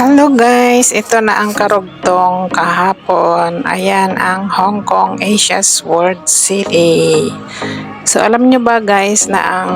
Hello guys, ito na ang karugtong kahapon. Ayan ang Hong Kong, Asia's World City. So alam nyo ba guys na ang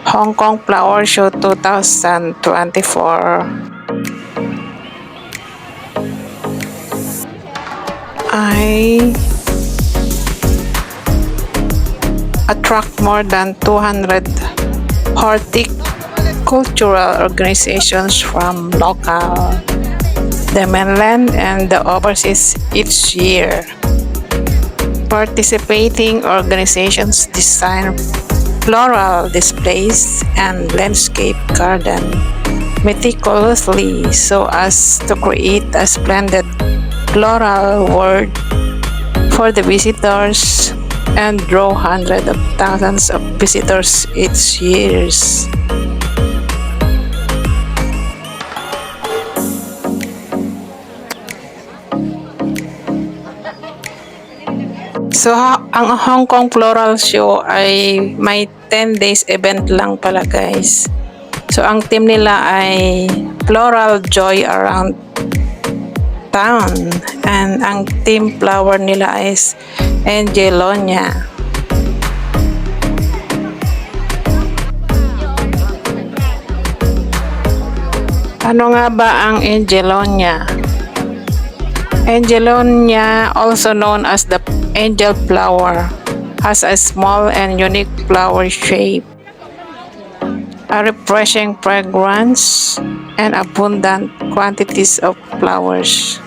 Hong Kong Flower Show 2024 ay attract more than 200 horticultural organizations from local, the mainland, and the overseas each year. Participating organizations design floral displays and landscape garden meticulously so as to create a splendid floral world for the visitors and draw hundreds of thousands of visitors each year. So, ang Hong Kong Floral Show ay may 10 days event lang pala guys. So, ang team nila ay Floral Joy Around Town. And ang team flower nila is Angelonia. Ano nga ba ang Angelonia? Angelonia, also known as the angel flower, has a small and unique flower shape, a refreshing fragrance, and abundant quantities of flowers.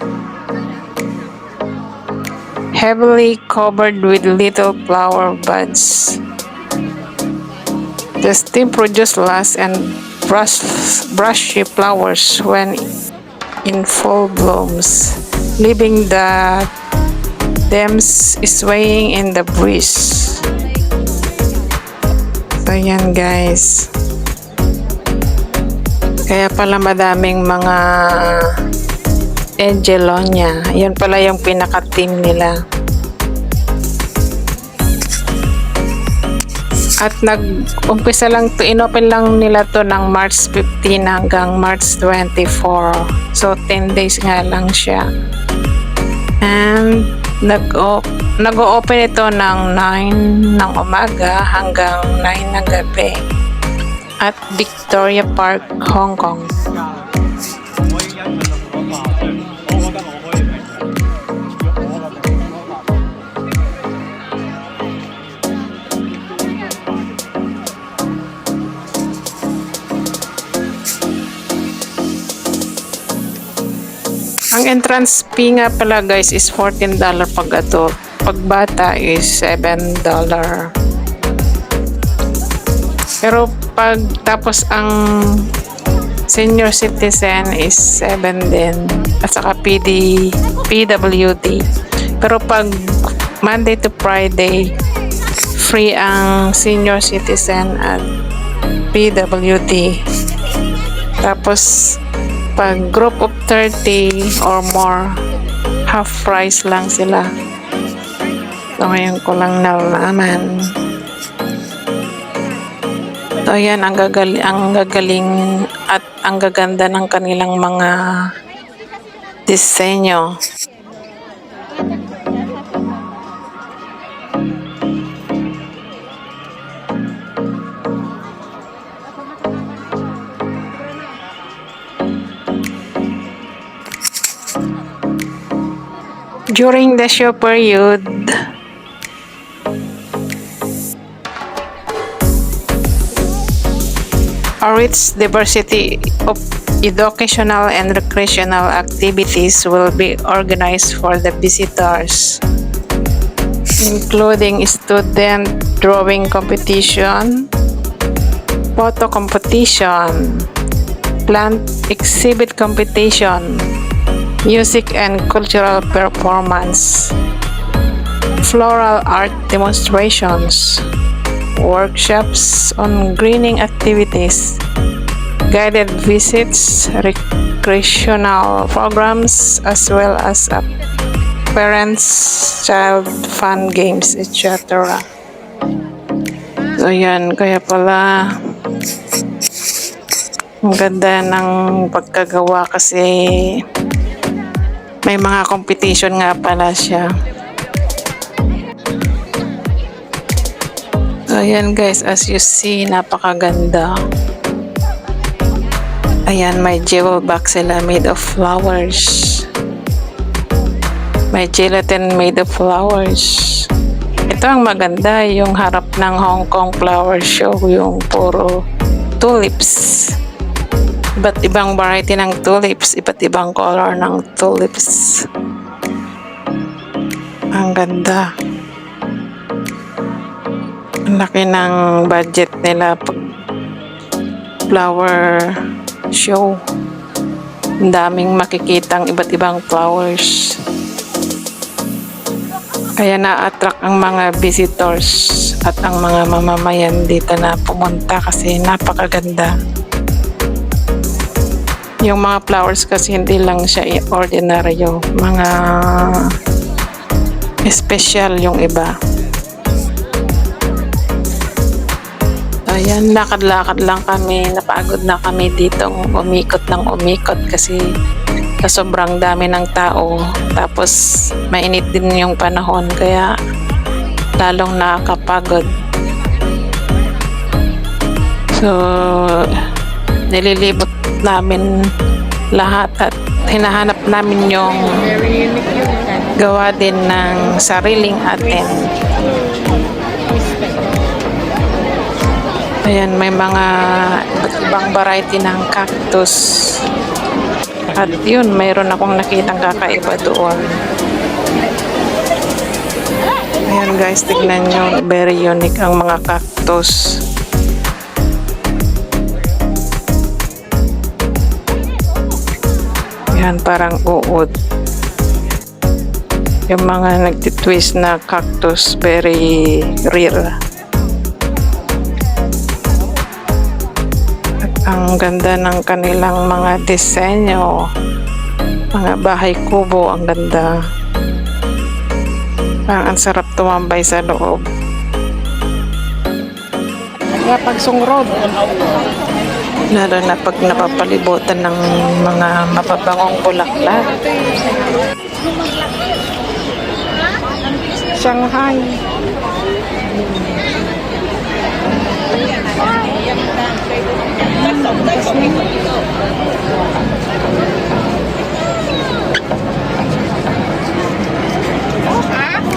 Heavily covered with little flower buds, the stem produces lush and brushy flowers when in full blooms, leaving the stems swaying in the breeze. So yan guys. Kaya pala madaming mga Angelonia. Yan pala yung pinaka-team nila. At nag-umpisa lang to, inopen lang nila to ng March 15 hanggang March 24. So 10 days nga lang siya. And nag-o-open ito ng 9 ng umaga hanggang 9 ng gabi at Victoria Park, Hong Kong. Ang entrance fee nga pala guys is $14 pag adult. Pag bata is $7. Pero pag tapos ang senior citizen is 7 din. At saka PWD. Pero pag Monday to Friday, free ang senior citizen at PWD. Tapos pag group of 30 or more, half price lang sila. So ngayon ko lang nalaman. So yan, ang gagaling at ang gaganda ng kanilang mga disenyo. During the show period, a rich diversity of educational and recreational activities will be organized for the visitors, including student drawing competition, photo competition, plant exhibit competition, music and cultural performance, floral art demonstrations, workshops on greening activities, guided visits, recreational programs, as well as parents-child fun games, etc. So yan, kaya pala Ang ganda ng pagkagawa kasi may mga competition nga pala siya. So ayan guys, as you see, napakaganda. Ayan, may jewel box sila made of flowers. May gelatin made of flowers. Ito ang maganda, yung harap ng Hong Kong Flower Show, yung puro tulips. Iba't ibang variety ng tulips, iba't ibang color ng tulips. Ang ganda. Ang laki ng budget nila pag flower show. Ang daming makikitang iba't ibang flowers. Kaya na-attract ang mga visitors at ang mga mamamayan dito na pumunta kasi napakaganda. Yung mga flowers kasi hindi lang siya ordinaryo, mga special yung iba. Ayan, lakad-lakad lang kami. Napagod na kami dito umikot ng umikot kasi sa sobrang dami ng tao. Tapos mainit din yung panahon kaya lalong nakakapagod. So, nililibot namin lahat at hinahanap namin yung gawa din ng sariling atin. Ayan, may mga iba't ibang variety ng cactus. At yun, mayroon akong nakitang kakaiba doon. Ayan guys, tignan nyo. Very unique ang mga cactus. Ayan, parang uod. Yung mga nagtitwist na cactus, very rare. Ang ganda ng kanilang mga disenyo, mga bahay kubo, ang ganda. Parang ang sarap tumambay sa loob. Pagsungrod, lalo na pag napapalibutan ng mga mapapangong bulaklak. Shanghai.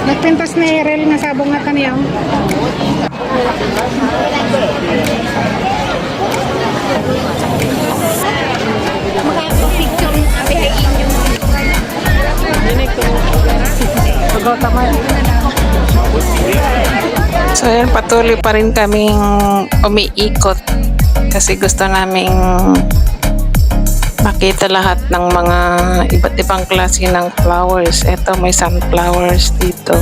Nagpintas na Erel nga sabong nga kaniyaw. So ayan, patuloy pa rin kaming umiikot kasi gusto naming makita lahat ng mga iba't ibang klase ng flowers. Ito, may sunflowers dito.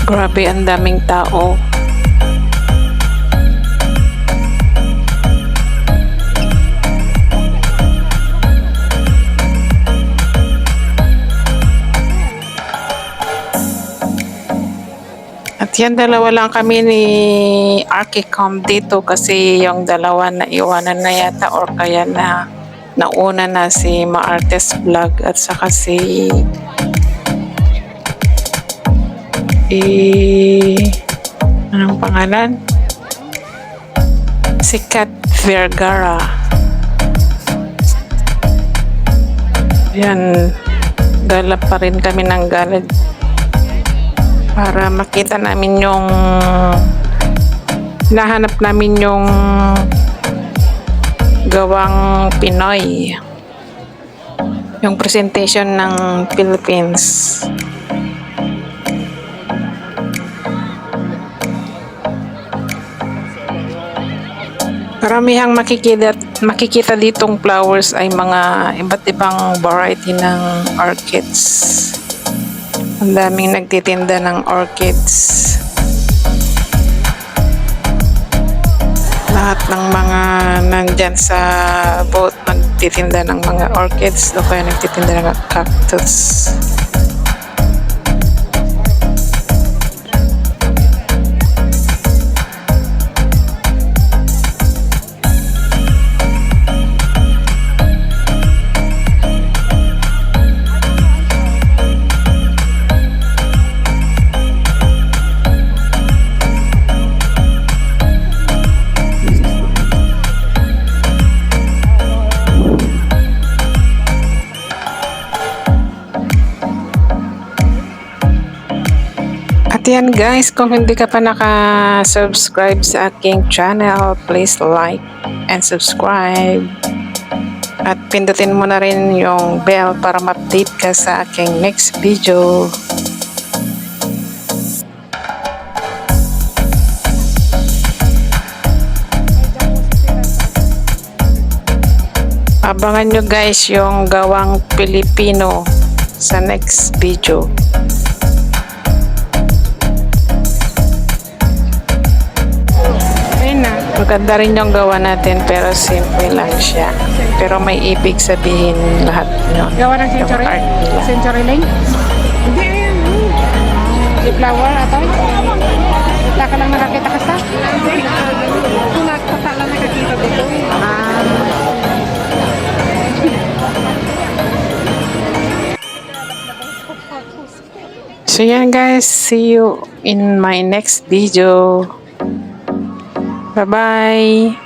Grabe, ang daming tao. At yan, dalawa lang kami ni Archicom dito kasi yung dalawa na iwanan na yata or kaya na nauna na si Maartes Vlog at saka si anong pangalan? Si Kat Vergara. Yan, gala pa rin kami ng galad para makita namin yung hinahanap namin yung gawang Pinoy, yung presentation ng Philippines. Karamihang makikita ditong flowers ay mga iba't ibang variety ng orchids. Ang daming nagtitinda ng orchids. Lahat ng mga nandyan sa boat nagtitinda ng mga orchids o kaya nagtitinda ng cactus. At yan guys, kung hindi ka pa naka-subscribe sa aking channel, please like and subscribe. At pindutin mo na rin yung bell para ma-update ka sa aking next video. Abangan nyo guys yung gawang Pilipino sa next video. Ayun na. Maganda rin yung gawa natin pero simple lang siya. Pero may ibig sabihin lahat yun. Gawa ng century? Yung art nila. Century lane? Hindi, ayan. Di flower ato? Kita ka lang nakakita ka sa? Tulad ko sa lang nakakita dito. So yan guys, see you in my next video. Bye bye.